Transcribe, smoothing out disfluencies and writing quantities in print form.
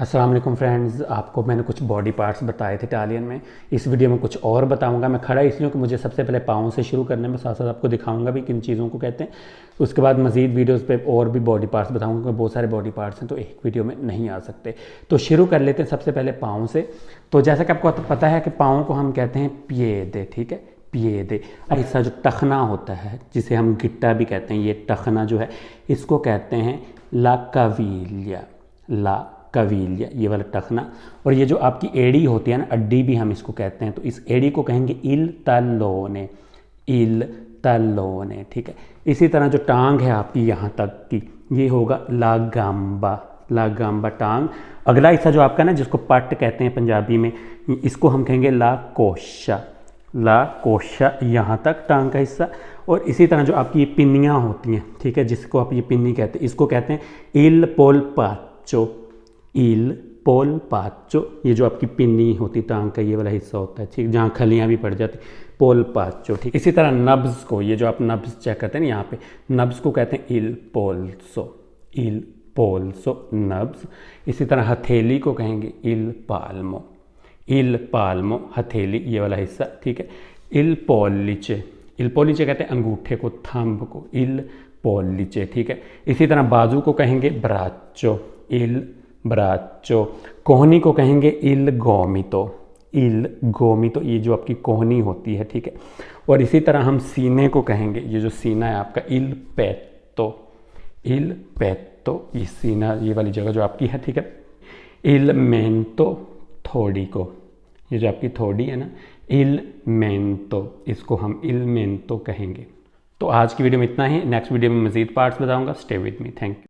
अस्सलाम वालेकुम फ्रेंड्स, आपको मैंने कुछ बॉडी पार्ट्स बताए थे इटालियन में। इस वीडियो में कुछ और बताऊंगा। मैं खड़ा इसलिए कि मुझे सबसे पहले पाँव से शुरू करने में, साथ साथ आपको दिखाऊंगा भी किन चीज़ों को कहते हैं। उसके बाद मज़ीद वीडियोस पे और भी बॉडी पार्ट्स बताऊंगा क्योंकि बहुत सारे बॉडी पार्ट्स हैं तो एक वीडियो में नहीं आ सकते। तो शुरू कर लेते हैं सबसे पहले पाँव से। तो जैसा कि आपको पता है कि पाँव को हम कहते हैं पिएदे, ठीक है, पिएदे। ऐसा जो टखना होता है जिसे हम गिट्टा भी कहते हैं, ये टखना जो है इसको कहते हैं ला कवीलिया, ला कवीलिया, ये वाला टखना। और ये जो आपकी एड़ी होती है ना, अड्डी भी हम इसको कहते हैं, तो इस एड़ी को कहेंगे इल तलोने, इल तलोने, ठीक है। इसी तरह जो टांग है आपकी यहाँ तक की, ये होगा ला गाम्बा, ला गाम्बा टांग। अगला हिस्सा जो आपका ना, जिसको पट कहते हैं पंजाबी में, इसको हम कहेंगे ला कोशा, ला कोशा, यहाँ तक टांग का हिस्सा। और इसी तरह जो आपकी ये पिन्नियाँ होती हैं, ठीक है, जिसको आप ये पिन्नी कहते हैं, इसको कहते हैं इल पोलपाचो, इल पोलपाचो। ये जो आपकी पिन्नी होती टांग का ये वाला हिस्सा होता है, ठीक, जहाँ खलियाँ भी पड़ जाती, पोलपाचो, ठीक। इसी तरह नब्ज को, ये जो आप नब्ज चेक करते हैं ना यहाँ पे, नब्ज को कहते हैं इल पोल्सो, इल पोल्सो, नब्ज। इसी तरह हथेली को कहेंगे इल पाल्मो, इल पाल्मो, हथेली, ये वाला हिस्सा, ठीक है। इल पोलिचे, इल पोलिचे कहते हैं अंगूठे को, थंब को, इल पोलिचे, ठीक है। इसी तरह बाजू को कहेंगे ब्राचो, इल ब्राचो। कोहनी को कहेंगे इल गोमितो, इल गोमितो, ये जो आपकी कोहनी होती है, ठीक है। और इसी तरह हम सीने को कहेंगे, ये जो सीना है आपका, इल पेत्तो, इल पेत्तो, ये सीना, ये वाली जगह जो आपकी है, ठीक है। इल मेंतो, थोड़ी को, ये जो आपकी थोड़ी है ना, इल मेंतो, इसको हम इल मेंतो कहेंगे। तो आज की वीडियो में इतना ही। नेक्स्ट वीडियो में मज़ीद पार्ट्स बताऊंगा। Stay with me, thank you.